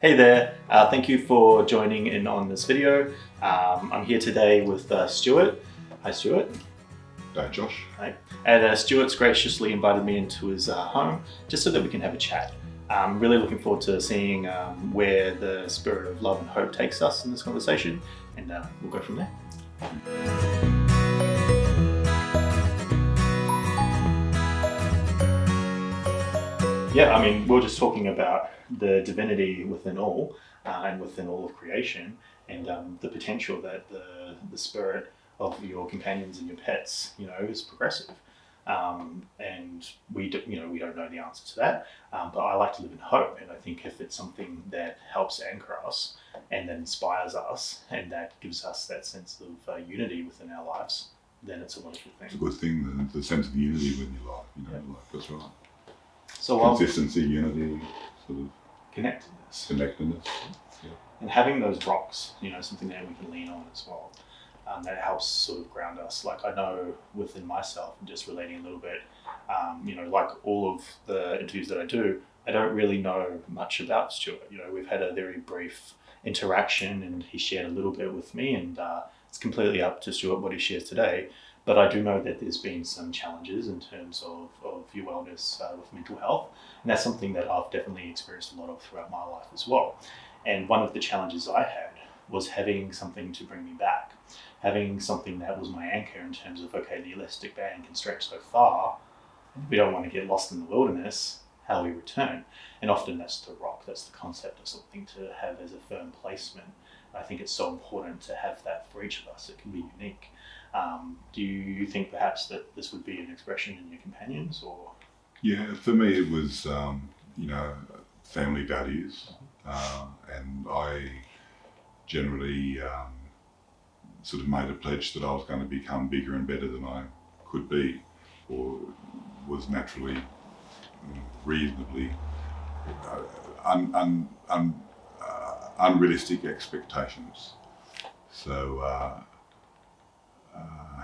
Hey there, thank you for joining in on this video. I'm here today with Stuart. Hi Stuart. Hi Josh. Hi. And Stuart's graciously invited me into his home just so that we can have a chat. I'm really looking forward to seeing where the spirit of love and hope takes us in this conversation, and we'll go from there. Yeah, I mean, we're just talking about the divinity within all and within all of creation, and the potential that the spirit of your companions and your pets, is progressive. And we don't know the answer to that, but I like to live in hope, and I think if it's something that helps anchor us and that inspires us and that gives us that sense of unity within our lives, then it's a wonderful thing. It's a good thing, the sense of unity within your life, that's right. So consistency, unity, sort of connectedness. Yeah. And having those rocks, something that we can lean on as well, that helps sort of ground us. Like I know within myself, and just relating a little bit, like all of the interviews that I do, I don't really know much about Stuart. We've had a very brief interaction and he shared a little bit with me, and it's completely up to Stuart what he shares today. But I do know that there's been some challenges in terms of your wellness with mental health. And that's something that I've definitely experienced a lot of throughout my life as well. And one of the challenges I had was having something to bring me back, having something that was my anchor in terms of, okay, the elastic band can stretch so far, we don't want to get lost in the wilderness, how we return. And often that's the rock, that's the concept of something to have as a firm placement. I think it's so important to have that for each of us. It can be unique. Do you think perhaps that this would be an expression in your companions, or? Yeah, for me it was, family values, and I generally sort of made a pledge that I was going to become bigger and better than I could be, or was naturally reasonably unrealistic expectations. So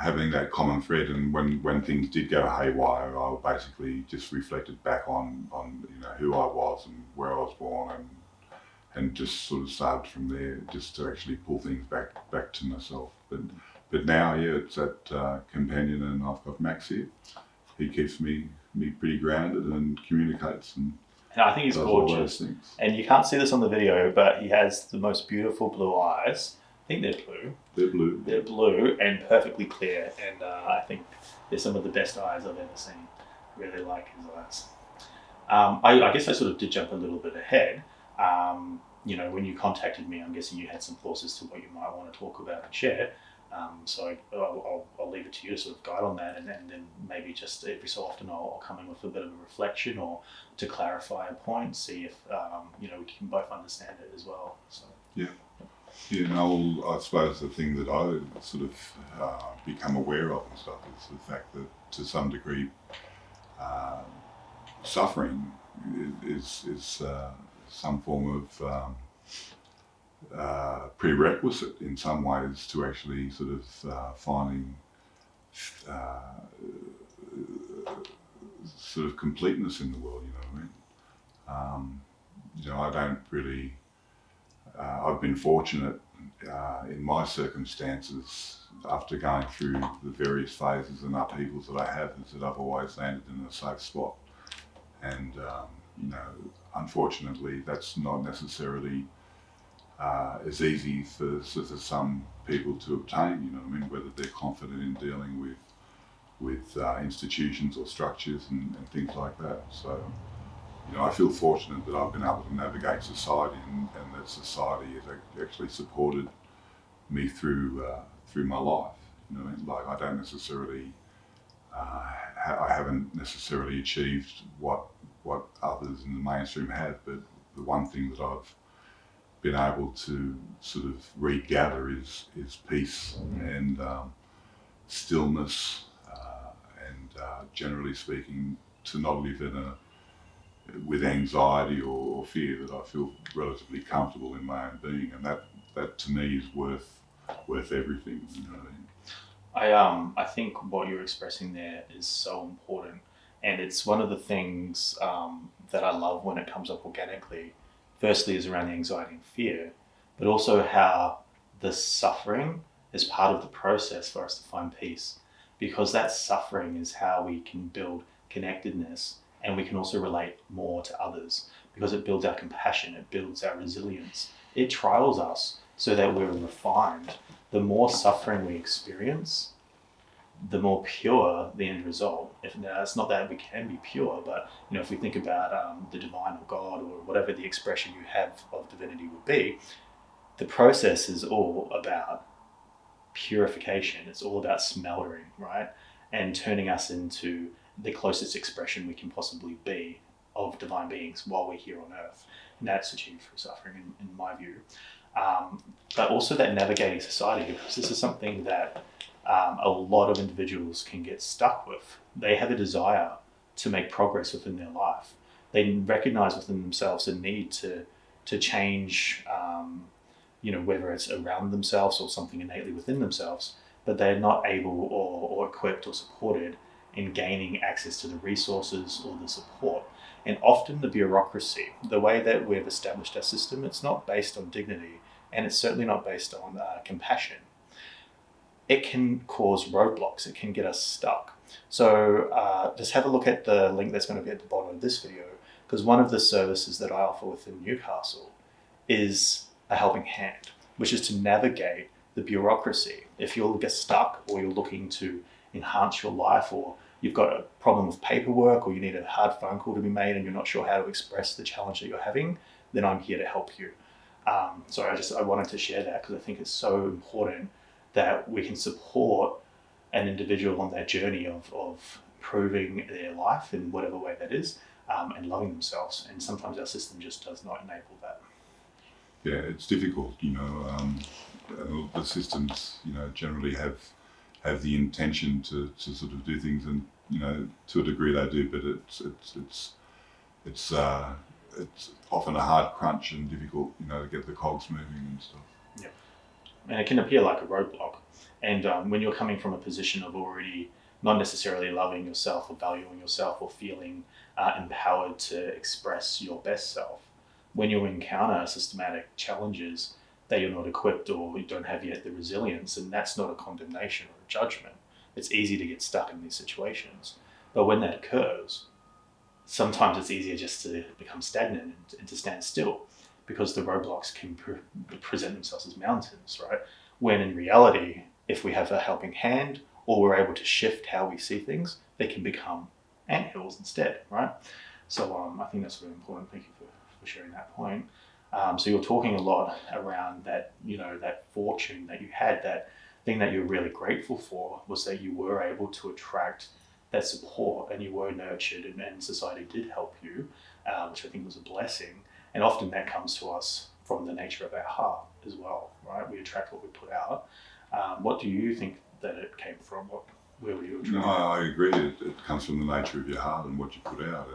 having that common thread, and when things did go haywire, I basically just reflected back on who I was and where I was born, and just sort of started from there, just to actually pull things back to myself. But now, it's that companion, and I've got Max here. He keeps me pretty grounded and communicates and I think he's gorgeous. And you can't see this on the video, but he has the most beautiful blue eyes. I think they're blue. They're blue. They're blue and perfectly clear, and I think they're some of the best eyes I've ever seen. Really like his eyes. I guess I sort of did jump a little bit ahead. When you contacted me, I'm guessing you had some thoughts as to what you might want to talk about and share. So I'll leave it to you to sort of guide on that, and then maybe just every so often I'll come in with a bit of a reflection or to clarify a point, see if we can both understand it as well. So I suppose the thing that I sort of become aware of and stuff is the fact that to some degree suffering is some form of prerequisite in some ways to actually sort of finding sort of completeness in the world. You know what I mean? I don't really. I've been fortunate in my circumstances, after going through the various phases and upheavals that I have, is that I've always landed in a safe spot. And unfortunately, that's not necessarily as easy for some people to obtain. Whether they're confident in dealing with institutions or structures and things like that. So, I feel fortunate that I've been able to navigate society, and that society has actually supported me through my life. Like I don't necessarily, I haven't necessarily achieved what others in the mainstream have, but the one thing that I've been able to sort of regather is peace and stillness, and generally speaking, to not live with anxiety or fear, that I feel relatively comfortable in my own being, and that to me is worth everything. I think what you're expressing there is so important, and it's one of the things that I love when it comes up organically firstly is around the anxiety and fear, but also how the suffering is part of the process for us to find peace, because that suffering is how we can build connectedness, and we can also relate more to others because it builds our compassion, it builds our resilience, it trials us so that we're refined. The more suffering we experience, the more pure the end result. Now, it's not that we can be pure, but if we think about the divine or God or whatever the expression you have of divinity would be, the process is all about purification. It's all about smeltering, right? And turning us into the closest expression we can possibly be of divine beings while we're here on earth. And that's achieved through suffering, in my view. But also that navigating society, because this is something that a lot of individuals can get stuck with. They have a desire to make progress within their life. They recognize within themselves a need to change, whether it's around themselves or something innately within themselves, but they're not able or equipped or supported in gaining access to the resources or the support. And often the bureaucracy, the way that we've established our system, it's not based on dignity, and it's certainly not based on compassion. It can cause roadblocks, it can get us stuck. So just have a look at the link that's going to be at the bottom of this video, because one of the services that I offer within Newcastle is a helping hand, which is to navigate the bureaucracy. If you'll get stuck, or you're looking to enhance your life, or you've got a problem with paperwork, or you need a hard phone call to be made and you're not sure how to express the challenge that you're having, then I'm here to help you. So I wanted to share that because I think it's so important that we can support an individual on their journey of improving their life in whatever way that is, and loving themselves. And sometimes our system just does not enable that. Yeah, it's difficult, the systems, generally have the intention to sort of do things, and to a degree they do, but it's often a hard crunch and difficult, to get the cogs moving and stuff. Yeah, and it can appear like a roadblock. And when you're coming from a position of already not necessarily loving yourself or valuing yourself or feeling empowered to express your best self, when you encounter systematic challenges that you're not equipped or you don't have yet the resilience, and that's not a condemnation or a judgment. It's easy to get stuck in these situations. But when that occurs, sometimes it's easier just to become stagnant and to stand still, because the roadblocks can present themselves as mountains, right? When in reality, if we have a helping hand or we're able to shift how we see things, they can become anthills instead, right? So I think that's really important. Thank you for sharing that point. So you're talking a lot around that, that fortune that you had, that thing that you're really grateful for was that you were able to attract that support and you were nurtured, and society did help you, which I think was a blessing. And often that comes to us from the nature of our heart as well, right? We attract what we put out. What do you think that it came from? Where were you attracted? No, I agree. It comes from the nature of your heart and what you put out,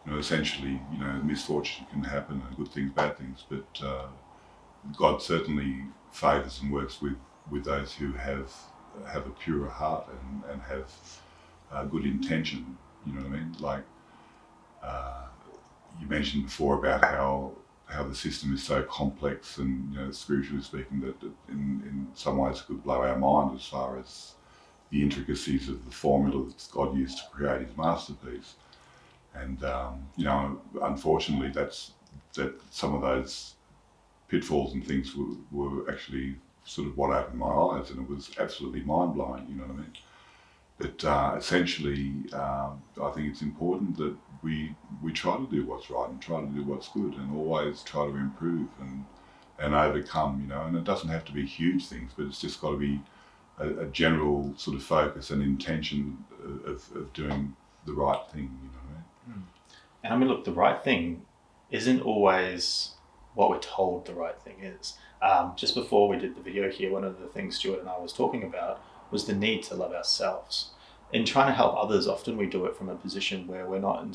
and essentially, misfortune can happen, and good things, bad things, but God certainly favours and works with those who have a purer heart and have good intention. You know what I mean? Like you mentioned before about how the system is so complex, and spiritually speaking, that in some ways could blow our mind as far as the intricacies of the formula that God used to create His masterpiece. And unfortunately, that some of those pitfalls and things were actually sort of what opened my eyes, and it was absolutely mind blowing. You know what I mean? But essentially, I think it's important that we try to do what's right and try to do what's good, and always try to improve and overcome. And it doesn't have to be huge things, but it's just got to be a general sort of focus and intention of doing the right thing. You know what I mean? And I mean, look, the right thing isn't always what we're told the right thing is. Just before we did the video here, one of the things Stuart and I was talking about was the need to love ourselves. In trying to help others, often we do it from a position where we're not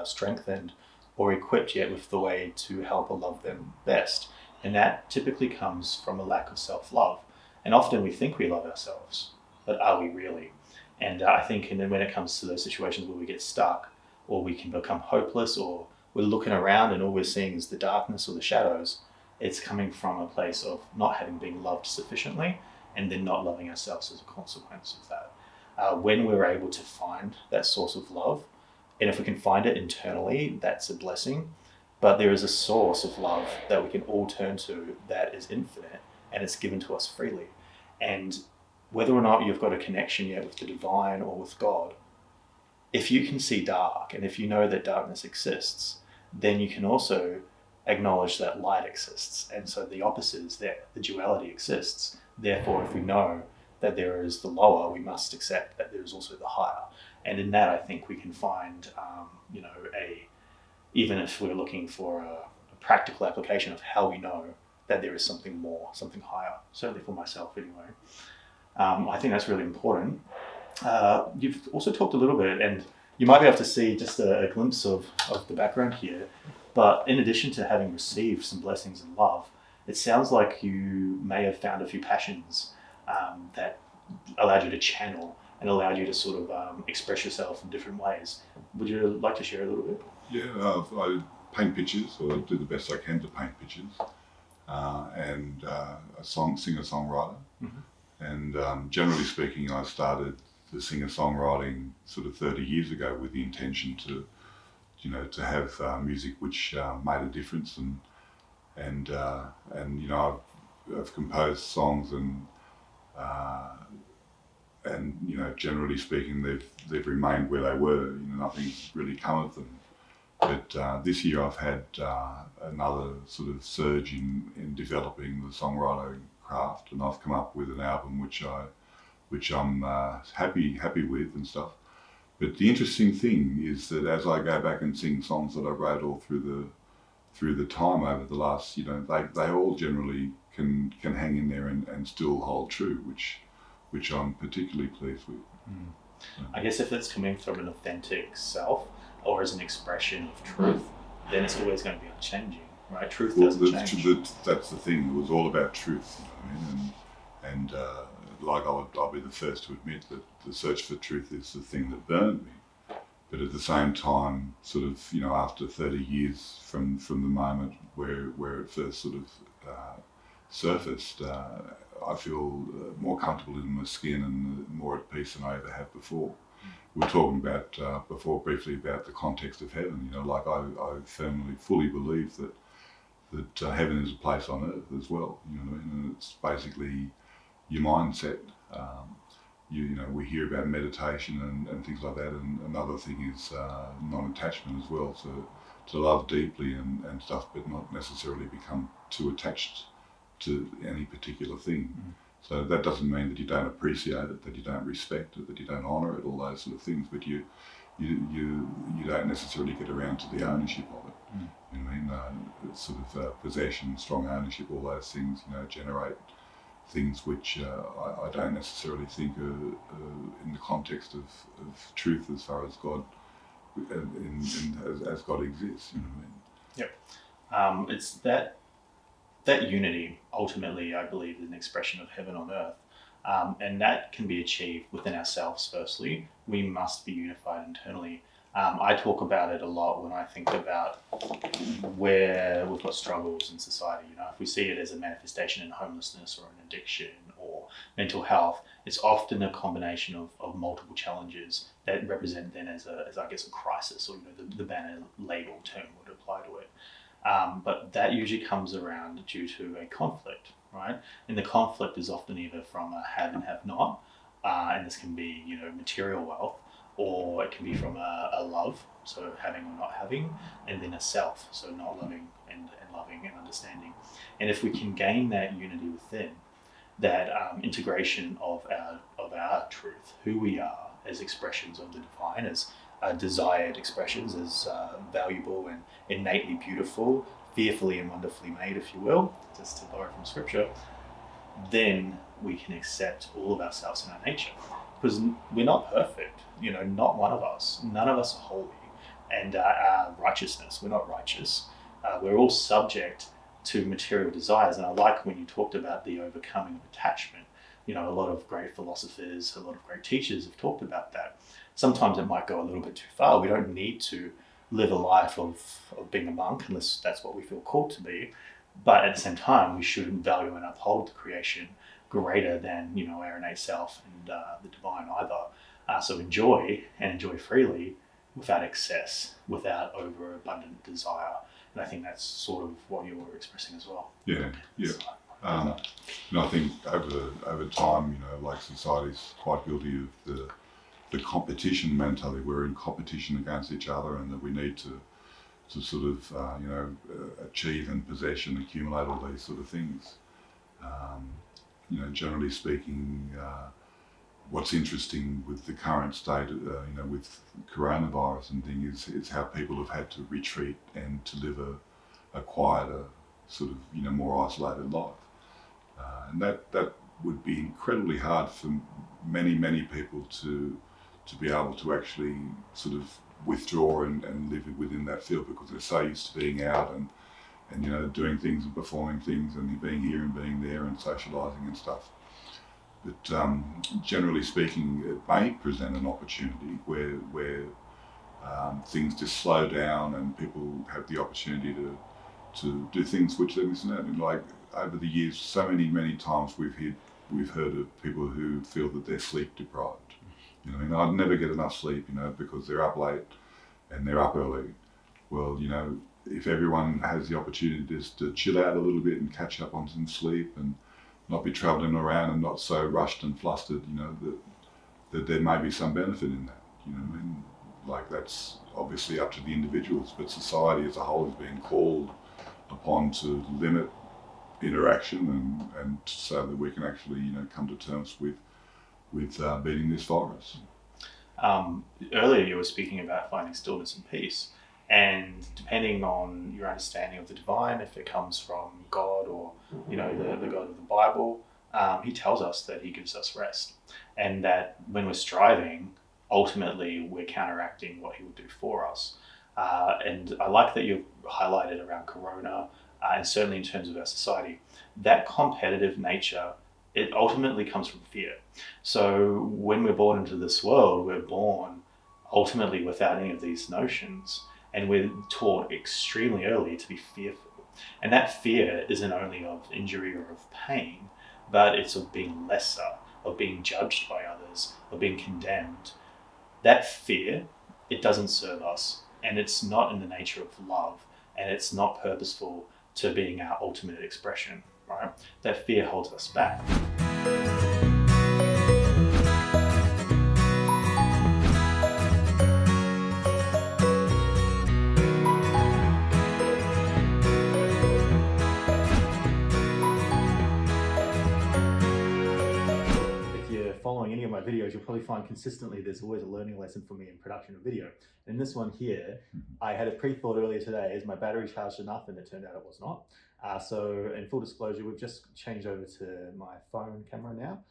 strengthened or equipped yet with the way to help or love them best. And that typically comes from a lack of self-love. And often we think we love ourselves, but are we really? And I think when it comes to those situations where we get stuck, or we can become hopeless, or we're looking around and all we're seeing is the darkness or the shadows, it's coming from a place of not having been loved sufficiently and then not loving ourselves as a consequence of that. When we're able to find that source of love, and if we can find it internally, that's a blessing. But there is a source of love that we can all turn to that is infinite and it's given to us freely. And whether or not you've got a connection yet with the divine or with God, if you can see dark and if you know that darkness exists, then you can also acknowledge that light exists. And so the opposite is that the duality exists. Therefore, if we know that there is the lower, we must accept that there is also the higher. And in that, I think we can find, even if we're looking for a practical application of how we know that there is something more, something higher, certainly for myself anyway. I think that's really important. You've also talked a little bit, and you might be able to see just a glimpse of the background here, but in addition to having received some blessings and love, it sounds like you may have found a few passions that allowed you to channel and allowed you to sort of express yourself in different ways. Would you like to share a little bit? Yeah, I paint pictures, or I do the best I can to paint pictures, and a singer-songwriter. Mm-hmm. And generally speaking, I started the singer-songwriting sort of 30 years ago with the intention to have music which made a difference, and I've composed songs and generally speaking, they've remained where they were. Nothing's really come of them. But this year I've had another sort of surge in developing the songwriting craft, and I've come up with an album which I'm happy with and stuff. But the interesting thing is that as I go back and sing songs that I wrote all through the time over the last, they all generally can hang in there and still hold true, which I'm particularly pleased with. Mm. I guess if it's coming from an authentic self or as an expression of truth, then it's always going to be unchanging, right? Truth doesn't change. That's the thing. It was all about truth, and I'll be the first to admit that the search for truth is the thing that burned me. But at the same time, sort of, after 30 years from the moment where it first sort of surfaced, I feel more comfortable in my skin and more at peace than I ever have before. We were talking about before briefly about the context of heaven. I firmly, fully believe that heaven is a place on earth as well. And it's basically your mindset. We hear about meditation and things like that, and another thing is non-attachment as well. So to love deeply and stuff, but not necessarily become too attached to any particular thing. Mm. So that doesn't mean that you don't appreciate it, that you don't respect it, that you don't honour it, all those sort of things. But you don't necessarily get around to the ownership of it. Mm. You know what I mean? It's sort of possession, strong ownership, all those things. Generate things which I don't necessarily think are in the context of truth as far as God, as God exists. You know what I mean? Yep. It's that unity, ultimately, I believe, is an expression of heaven on earth. And that can be achieved within ourselves, firstly. We must be unified internally. I talk about it a lot when I think about where we've got struggles in society. If we see it as a manifestation in homelessness or an addiction or mental health, it's often a combination of multiple challenges that represent then as I guess a crisis, or the banner label term would apply to it. But that usually comes around due to a conflict, right? And the conflict is often either from a have and have not, and this can be material wealth, or it can be from a love, so having or not having, and then a self, so not loving and loving and understanding. And if we can gain that unity within, that integration of our truth, who we are as expressions of the divine, as desired expressions, as valuable and innately beautiful, fearfully and wonderfully made, if you will, just to borrow from scripture, then we can accept all of ourselves in our nature. Because we're not perfect, not one of us. None of us are holy. And our righteousness, we're not righteous. We're all subject to material desires. And I like when you talked about the overcoming of attachment. A lot of great philosophers, a lot of great teachers have talked about that. Sometimes it might go a little bit too far. We don't need to live a life of being a monk unless that's what we feel called to be. But at the same time, we should value and uphold the creation greater than our innate self and the divine either. So enjoy and enjoy freely without excess, without overabundant desire. And I think that's sort of what you were expressing as well. Yeah. So, I think over time, like society's quite guilty of the competition mentality. We're in competition against each other, and that we need to sort of achieve and possess and accumulate all these sort of things. Generally speaking, what's interesting with the current state, with coronavirus and thing, is how people have had to retreat and to live a quieter, sort of more isolated life, and that would be incredibly hard for many people to be able to actually sort of withdraw and live within that field, because they're so used to being out and doing things and performing things and being here and being there and socialising and stuff. But generally speaking, it may present an opportunity where things just slow down and people have the opportunity to do things which they're missing out. And like over the years, so many times we've heard of people who feel that they're sleep deprived. I'd never get enough sleep, because they're up late and they're up early. Well, if everyone has the opportunity just to chill out a little bit and catch up on some sleep and not be travelling around and not so rushed and flustered, that there may be some benefit in that. Like that's obviously up to the individuals, but society as a whole is being called upon to limit interaction and so that we can actually come to terms with beating this virus. Earlier you were speaking about finding stillness and peace, and depending on your understanding of the divine, if it comes from God or the God of the Bible, he tells us that he gives us rest, and that when we're striving, ultimately we're counteracting what he will do for us. And I like that you've highlighted around Corona, and certainly in terms of our society, that competitive nature, it ultimately comes from fear. So when we're born into this world, we're born ultimately without any of these notions, and we're taught extremely early to be fearful. And that fear isn't only of injury or of pain, but it's of being lesser, of being judged by others, of being condemned. That fear, it doesn't serve us, and it's not in the nature of love, and it's not purposeful to being our ultimate expression, right? That fear holds us back. Following any of my videos, you'll probably find consistently there's always a learning lesson for me in production of video. In this one here, I had a pre-thought earlier today, is my battery charged enough? And it turned out it was not. So in full disclosure, we've just changed over to my phone camera now.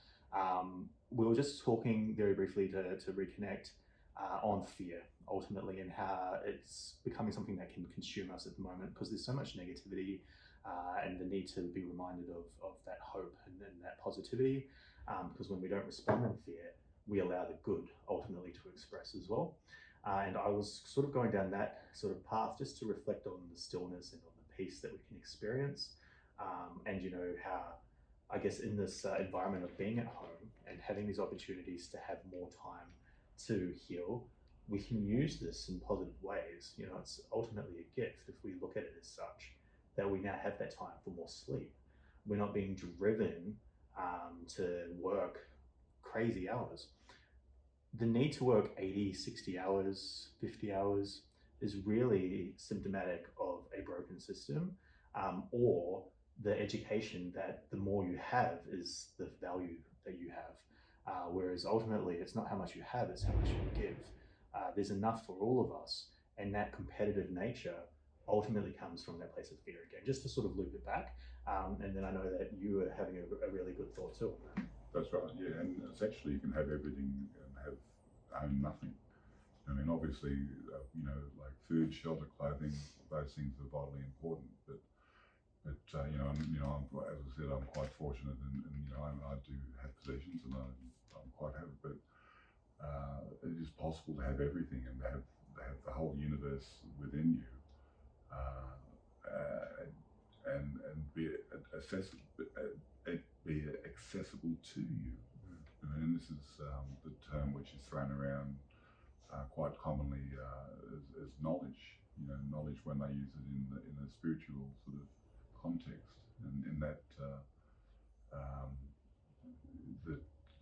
We were just talking very briefly to reconnect on fear, ultimately, and how it's becoming something that can consume us at the moment, because there's so much negativity and the need to be reminded of that hope and that positivity. Because when we don't respond in fear, we allow the good ultimately to express as well. And I was sort of going down that sort of path just to reflect on the stillness and on the peace that we can experience. And how, I guess, in this environment of being at home and having these opportunities to have more time to heal, we can use this in positive ways. It's ultimately a gift if we look at it as such, that we now have that time for more sleep. We're not being driven to work crazy hours. The need to work 80, 60 hours, 50 hours is really symptomatic of a broken system, or the education that the more you have is the value that you have. Whereas ultimately it's not how much you have, it's how much you give. There's enough for all of us, and that competitive nature ultimately comes from that place of fear again, just to sort of loop it back. And then I know that you are having a really good thought too on that. That's right, yeah, and essentially you can have everything and own nothing. I mean, obviously, like food, shelter, clothing, those things are vitally important. But I'm, as I said, I'm quite fortunate, and I do have possessions, and I'm quite happy. But it is possible to have everything and have have the whole universe within you, and be accessible to you. And this is the term which is thrown around quite commonly as knowledge. Knowledge when they use it in a spiritual sort of context, and in that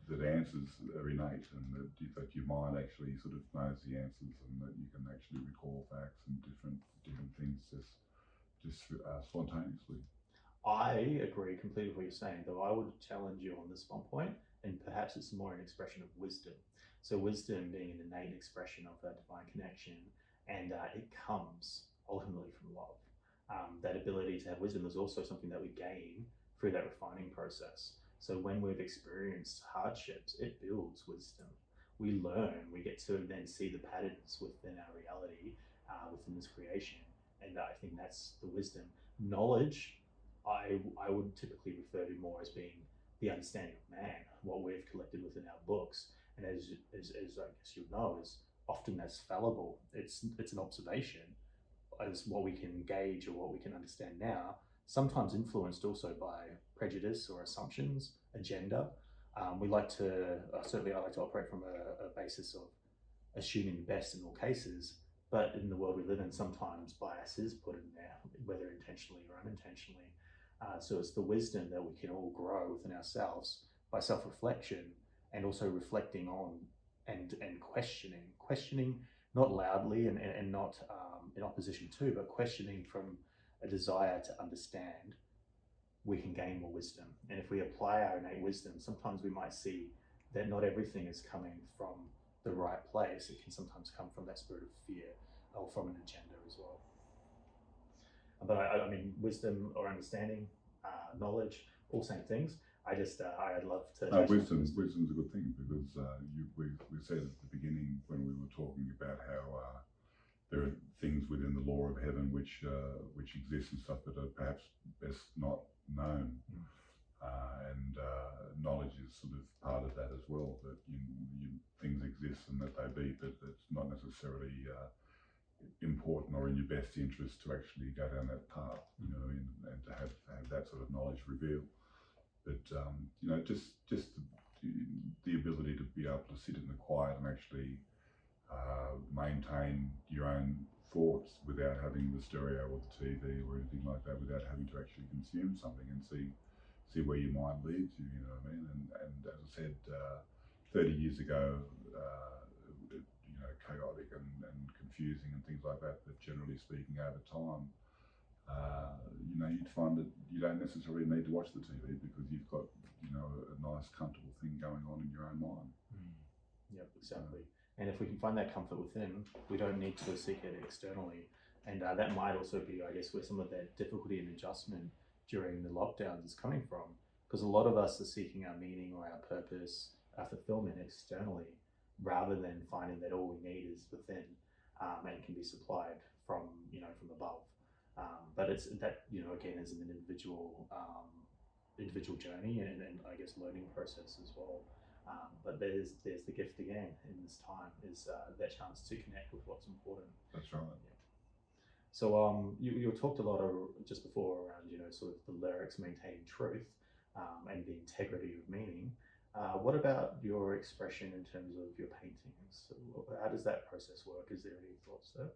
that answers are innate, and that your mind actually sort of knows the answers, and that you can actually recall facts and different things just spontaneously. I agree completely with what you're saying, though I would challenge you on this one point, and perhaps it's more an expression of wisdom. So wisdom being an innate expression of that divine connection, and it comes ultimately from love. That ability to have wisdom is also something that we gain through that refining process. So when we've experienced hardships, it builds wisdom. We learn, we get to then see the patterns within our reality, within this creation. And I think that's the wisdom. Knowledge, I would typically refer to more as being the understanding of man, what we've collected within our books. And as I guess you know, is often that's fallible. It's an observation as what we can gauge or what we can understand now, sometimes influenced also by prejudice or assumptions, agenda. We like to, certainly I like to operate from a basis of assuming the best in all cases, but in the world we live in, sometimes bias is put in there, whether intentionally or unintentionally. So it's the wisdom that we can all grow within ourselves by self-reflection, and also reflecting on and questioning not loudly and not in opposition to, but questioning from a desire to understand. We can gain more wisdom, and if we apply our innate wisdom, sometimes we might see that not everything is coming from the right place. It can sometimes come from that spirit of fear or from an agenda as well. But I mean, wisdom or understanding, knowledge, all same things. I'd love to. Wisdom's a good thing, because we said at the beginning when we were talking about how there are things within the law of heaven which exist and stuff that are perhaps best not known. And knowledge is sort of part of that as well, that things exist and that they be, but it's not necessarily important or in your best interest to actually go down that path, and to have that sort of knowledge revealed. But just the ability to be able to sit in the quiet and actually maintain your own thoughts without having the stereo or the TV or anything like that, without having to actually consume something, and see where your mind leads you. You know what I mean? And as I said, 30 years ago, chaotic and confusing and things like that. But generally speaking, over time, you'd find that you don't necessarily need to watch the TV, because you've got a nice, comfortable thing going on in your own mind. Yep, exactly. And if we can find that comfort within, we don't need to seek it externally. And that might also be, I guess, where some of that difficulty and adjustment during the lockdowns is coming from, because a lot of us are seeking our meaning or our purpose, our fulfillment externally, rather than finding that all we need is within, and can be supplied from above. But it's that, again, as an individual journey, and I guess learning process as well. But there's the gift again in this time, is that chance to connect with what's important. That's right. Yeah. So you talked a lot just before around sort of the lyrics maintaining truth, and the integrity of meaning. What about your expression in terms of your paintings? How does that process work? Is there any thoughts there?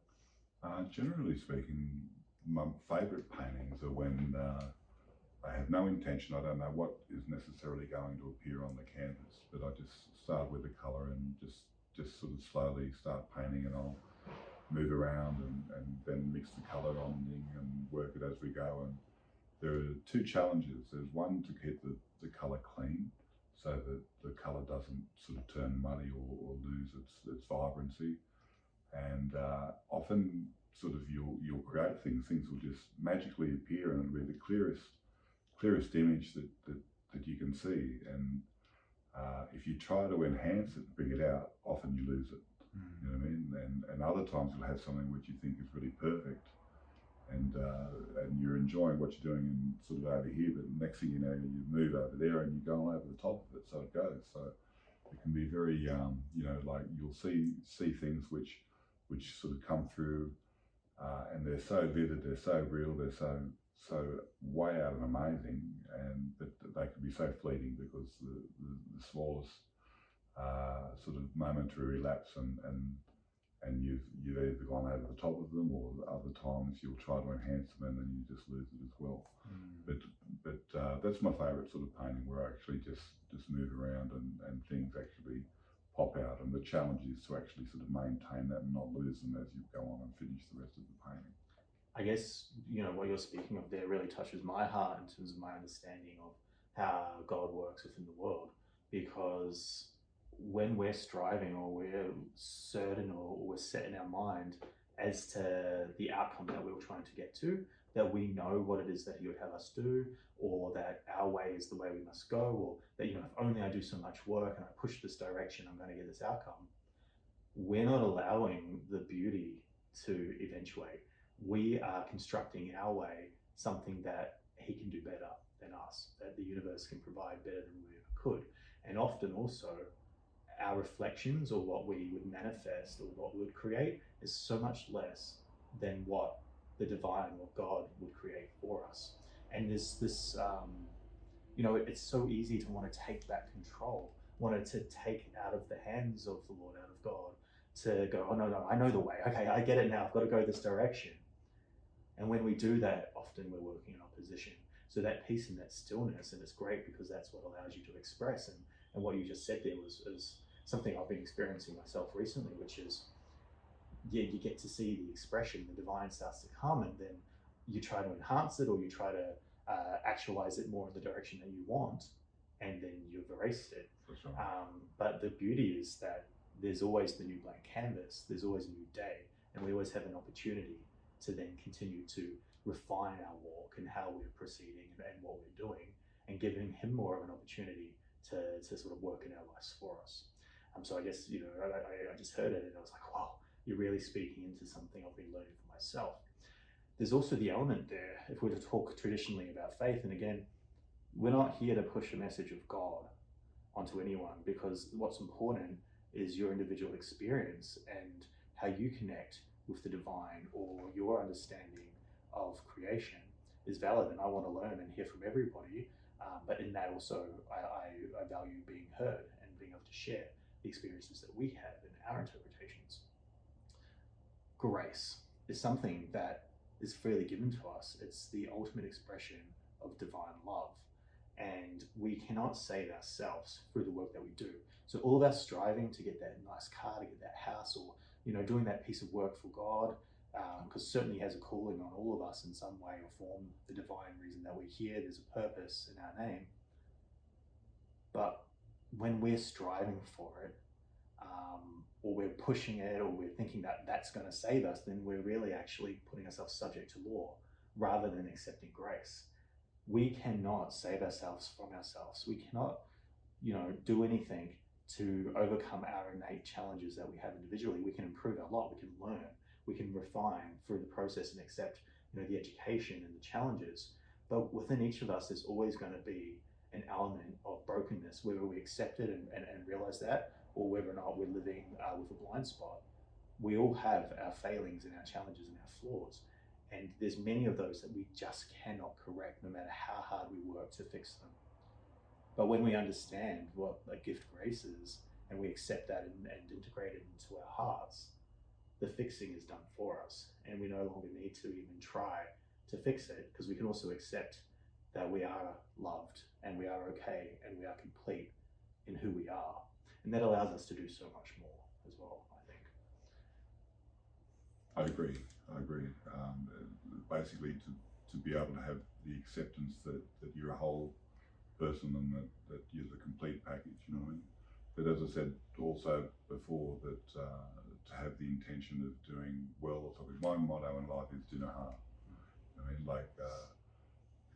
Generally speaking, my favourite paintings are when I have no intention. I don't know what is necessarily going to appear on the canvas, but I just start with the colour and just sort of slowly start painting, and I'll move around and then mix the colour on and work it as we go. And there are two challenges. There's one to keep the colour clean, so that the colour doesn't sort of turn muddy or lose its vibrancy. And often sort of you'll create things will just magically appear, and it'll be the clearest image that you can see. And if you try to enhance it and bring it out, often you lose it. You know what I mean? And other times you'll have something which you think is really perfect, and you're enjoying what you're doing and sort of over here, but next thing you know, you move over there and you're going over the top of it. So it goes. So it can be very, like you'll see things which which sort of come through, and they're so vivid, they're so real, they're so way out and amazing, but they can be so fleeting because the smallest sort of momentary lapse and you've either gone over the top of them, or other times you'll try to enhance them and then you just lose it as well. But that's my favourite sort of painting, where I actually just move around and things actually pop out, and the challenge is to actually sort of maintain that and not lose them as you go on and finish the rest of the painting. I guess, what you're speaking of there really touches my heart in terms of my understanding of how God works within the world, because when we're striving, or we're certain, or we're set in our mind as to the outcome that we were trying to get to, that we know what it is that he would have us do, or that our way is the way we must go, or that, if only I do so much work and I push this direction, I'm going to get this outcome. We're not allowing the beauty to eventuate. We are constructing our way something that he can do better than us, that the universe can provide better than we ever could. And often also, our reflections, or what we would manifest, or what we would create, is so much less than what the divine or God would create for us. And there's this, it's so easy to want to take back control, wanted to take it out of the hands of the Lord, out of God, to go, oh no, I know the way. Okay, I get it now. I've got to go this direction. And when we do that, often we're working in opposition. So that peace and that stillness, and it's great because that's what allows you to express. And what you just said there is something I've been experiencing myself recently, which is, you get to see the expression, the divine starts to come, and then you try to enhance it, or you try to actualize it more in the direction that you want, and then you've erased it. For sure. But the beauty is that there's always the new blank canvas, there's always a new day, and we always have an opportunity to then continue to refine our walk and how we're proceeding and what we're doing, and giving him more of an opportunity to sort of work in our lives for us. So I guess, I just heard it and I was like, wow, you're really speaking into something I've been learning for myself. There's also the element there, if we're to talk traditionally about faith, and again, we're not here to push a message of God onto anyone, because what's important is your individual experience and how you connect with the divine, or your understanding of creation is valid, and I want to learn and hear from everybody. But in that also, I value being heard and being able to share the experiences that we have and our interpretations. Grace is something that is freely given to us. It's the ultimate expression of divine love. And we cannot save ourselves through the work that we do. So all of our striving to get that nice car, to get that house, or doing that piece of work for God, because certainly He has a calling on all of us in some way or form, the divine reason that we're here, there's a purpose in our name. But when we're striving for it, or we're pushing it, or we're thinking that that's going to save us, then we're really actually putting ourselves subject to law rather than accepting grace. We cannot save ourselves from ourselves. We cannot, do anything to overcome our innate challenges that we have individually. We can improve a lot. We can learn. We can refine through the process and accept, the education and the challenges. But within each of us, there's always going to be an element of brokenness, whether we accept it and realize that, or whether or not we're living with a blind spot. We all have our failings and our challenges and our flaws. And there's many of those that we just cannot correct, no matter how hard we work to fix them. But when we understand what a gift grace is, and we accept that and integrate it into our hearts, the fixing is done for us. And we no longer need to even try to fix it, because we can also accept that we are loved, and we are okay, and we are complete in who we are. And that allows us to do so much more as well, I think. I agree. Basically, to be able to have the acceptance that you're a whole person, and that you're the complete package, you know what I mean? But as I said also before, that to have the intention of doing well or something. My motto in life is do no harm. I mean,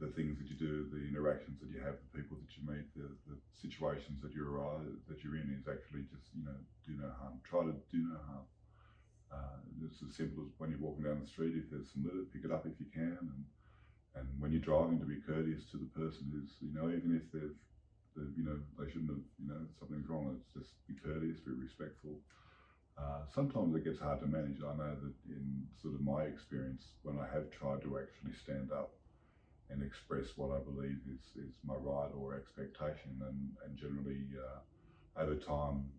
the things that you do, the interactions that you have, the people that you meet, the situations that you're in is actually just, do no harm. Try to do no harm. It's as simple as when you're walking down the street, if there's some litter, pick it up if you can, and when you're driving, to be courteous to the person who's, even if they shouldn't have, something's wrong, it's just be courteous, be respectful. Sometimes it gets hard to manage. I know that in sort of my experience, when I have tried to actually stand up and express what I believe is my right or expectation, and generally over time,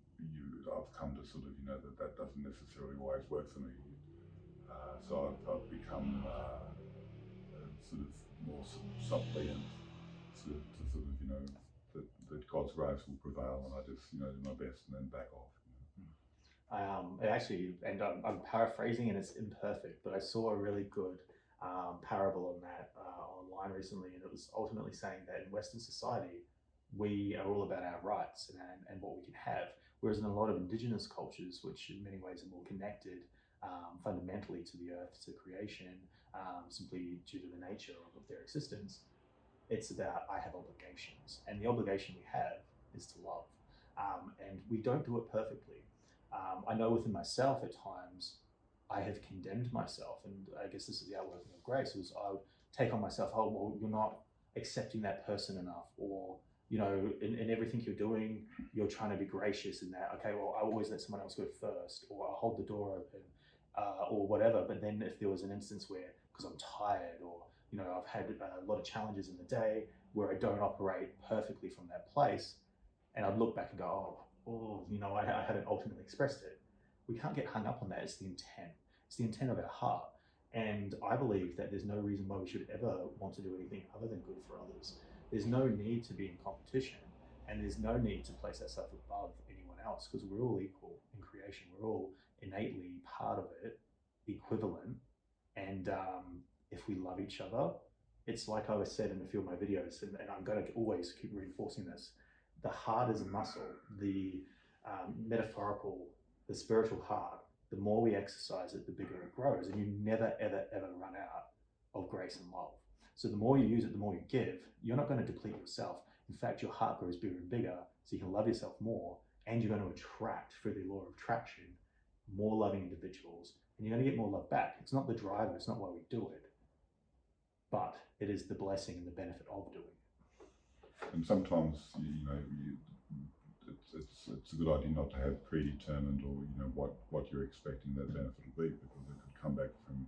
I've come to sort of, that doesn't necessarily always work for me. So I've become sort of more suppliant to sort of, that God's grace will prevail, and I just, do my best and then back off. It actually, and I'm paraphrasing and it's imperfect, but I saw a really good parable on that online recently, and it was ultimately saying that in Western society, we are all about our rights and what we can have, whereas in a lot of indigenous cultures, which in many ways are more connected fundamentally to the earth, to creation, simply due to the nature of their existence, it's about I have obligations, and the obligation we have is to love, and we don't do it perfectly. I know within myself at times I have condemned myself, and I guess this is the outworking of grace. Was I would take on myself, oh well, you're not accepting that person enough, or in everything you're doing, you're trying to be gracious in that. Okay, well, I always let someone else go first, or I hold the door open, or whatever. But then if there was an instance where, because I'm tired, or I've had a lot of challenges in the day where I don't operate perfectly from that place, and I'd look back and go, I hadn't ultimately expressed it. We can't get hung up on that. It's the intent. It's the intent of our heart. And I believe that there's no reason why we should ever want to do anything other than good for others. There's no need to be in competition, and there's no need to place ourselves above anyone else, because we're all equal in creation. We're all innately part of it, equivalent. And if we love each other, it's like I was said in a few of my videos, and I'm going to always keep reinforcing this. The heart is a muscle. The metaphorical, the spiritual heart, the more we exercise it, the bigger it grows. And you never, ever, ever run out of grace and love. So the more you use it, the more you give. You're not going to deplete yourself. In fact, your heart grows bigger and bigger, so you can love yourself more, and you're going to attract, through the law of attraction, more loving individuals, and you're going to get more love back. It's not the driver, it's not why we do it, but it is the blessing and the benefit of doing it. And sometimes, it's a good idea not to have predetermined or what you're expecting that benefit will be, because it could come back from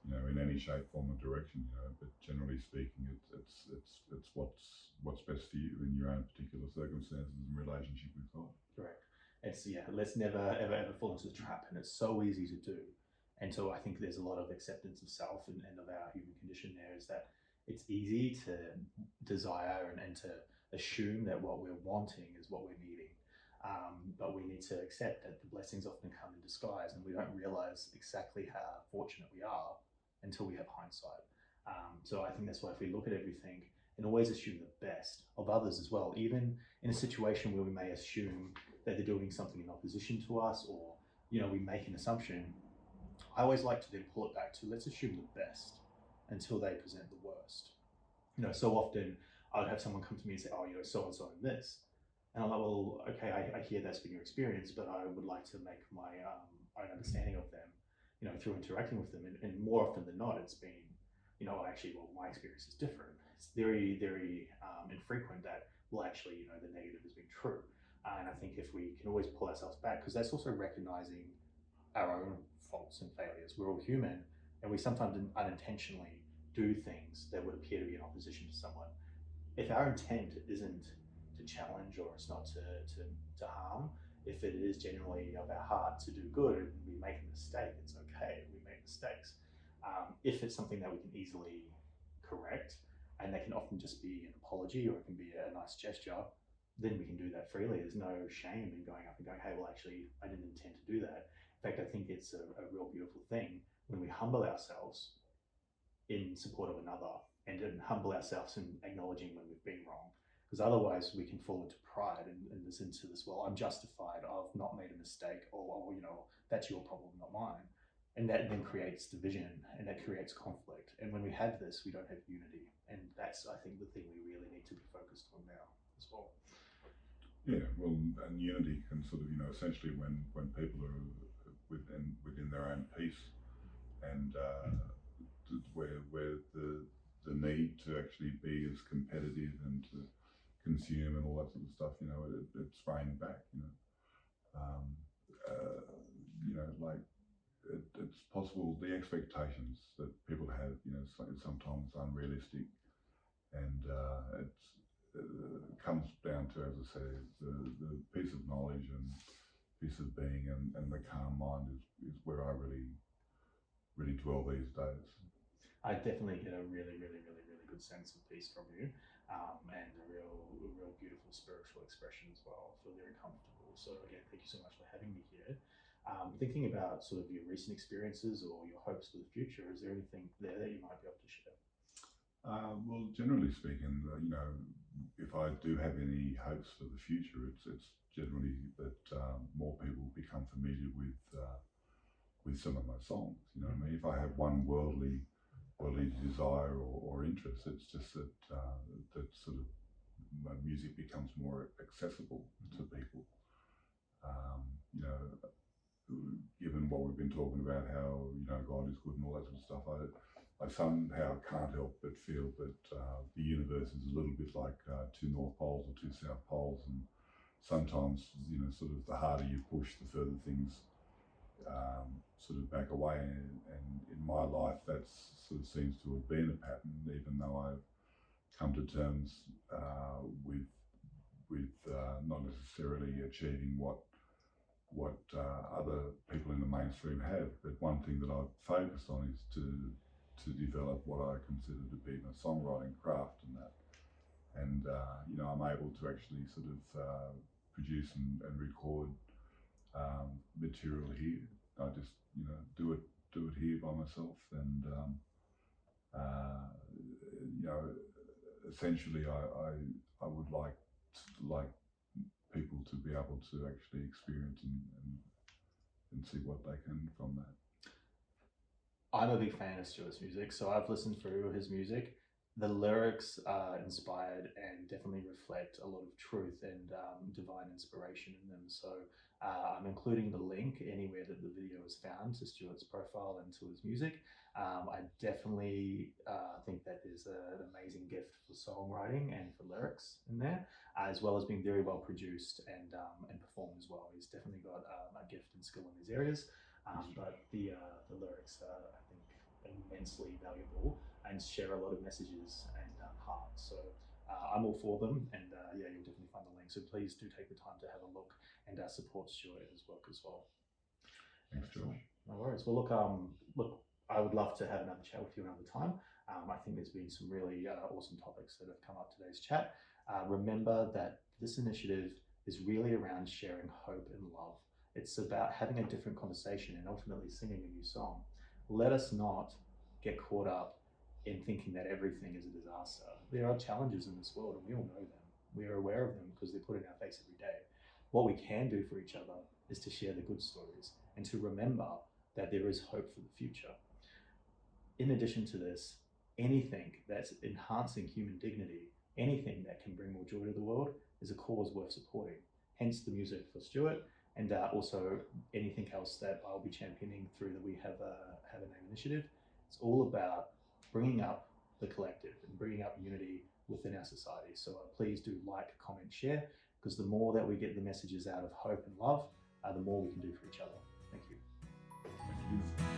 in any shape, form, or direction. But generally speaking, it's what's best for you in your own particular circumstances and relationship with God. Correct. Let's never ever fall into the trap, and it's so easy to do. And so I think there's a lot of acceptance of self and of our human condition there, is that it's easy to desire and to assume that what we're wanting is what we're needing. But we need to accept that the blessings often come in disguise, and we don't realize exactly how fortunate we are until we have hindsight. So I think that's why if we look at everything and always assume the best of others as well, even in a situation where we may assume that they're doing something in opposition to us, or we make an assumption, I always like to then pull it back to, let's assume the best until they present the worst. So often I would have someone come to me and say, oh, so-and-so in this. And I'm like, well, okay, I hear that's been your experience, but I would like to make my own understanding of them, through interacting with them. And more often than not, it's been, my experience is different. It's very, very infrequent that, the negative has been true. And I think if we can always pull ourselves back, because that's also recognizing our own faults and failures. We're all human, and we sometimes unintentionally do things that would appear to be in opposition to someone. If our intent isn't to challenge, or it's not to harm, if it is genuinely of our heart to do good and we make a mistake, it's okay, we make mistakes. If it's something that we can easily correct, and that can often just be an apology, or it can be a nice gesture, then we can do that freely. There's no shame in going up and going, hey, well, actually, I didn't intend to do that. In fact, I think it's a real beautiful thing when we humble ourselves in support of another, and then humble ourselves in acknowledging when we've been wrong. Because otherwise we can fall into pride and into this, well, I'm justified, I've not made a mistake, or that's your problem, not mine. And that then creates division, and that creates conflict. And when we have this, we don't have unity. And that's, I think, the thing we really need to be focused on now as well. Yeah, well, and unity can sort of, essentially when people are within their own peace, and where the need to actually be as competitive and to consume and all that sort of stuff, it's reining back. you know, like it's possible the expectations that people have, you know, sometimes unrealistic, and it comes down to, as I say, the piece of knowledge and peace of being and the calm mind is where I really dwell these days. I definitely get a really good sense of peace from you, and a real beautiful spiritual expression as well. I feel very comfortable. So again, thank you so much for having me here. Thinking about sort of your recent experiences or your hopes for the future, is there anything there that you might be able to share? Well, generally speaking, you know, if I do have any hopes for the future, it's generally that more people become familiar with some of my songs. You know what I mean? If I have one worldly desire or interest, it's just that that sort of my music becomes more accessible to people. You know, given what we've been talking about, how, you know, God is good and all that sort of stuff, I somehow can't help but feel that the universe is a little bit like two North Poles or two South Poles, and sometimes, you know, sort of the harder you push, the further things sort of back away. And in my life, that sort of seems to have been a pattern, even though I've come to terms with not necessarily achieving what other people in the mainstream have. But one thing that I've focused on is to develop what I consider to be my songwriting craft, and that, and you know, I'm able to actually sort of produce and record material here. I just, you know, do it here by myself, and you know, essentially, I would like people to be able to actually experience and see what they can from that. I'm a big fan of Stuart's music, so I've listened through his music. The lyrics are inspired and definitely reflect a lot of truth and divine inspiration in them. So I'm including the link anywhere that the video is found to Stuart's profile and to his music. I definitely think that there's an amazing gift for songwriting and for lyrics in there, as well as being very well produced and performed as well. He's definitely got a gift and skill in these areas. But the lyrics are, I think, immensely valuable and share a lot of messages and heart. So I'm all for them, and yeah, you'll definitely find the link. So please do take the time to have a look and support Stuart and his work as well. Thanks, Josh. No worries. Well, look, I would love to have another chat with you another time. I think there's been some really awesome topics that have come up today's chat. Remember that this initiative is really around sharing hope and love. It's about having a different conversation and ultimately singing a new song. Let us not get caught up in thinking that everything is a disaster. There are challenges in this world, and we all know them. We are aware of them because they're put in our face every day. What we can do for each other is to share the good stories and to remember that there is hope for the future. In addition to this, anything that's enhancing human dignity, anything that can bring more joy to the world, is a cause worth supporting. Hence the music for Stuart, and also anything else that I'll be championing through the We Have a Name initiative. It's all about bringing up the collective and bringing up unity within our society. So please do like, comment, share, because the more that we get the messages out of hope and love, the more we can do for each other. Thank you. Thank you.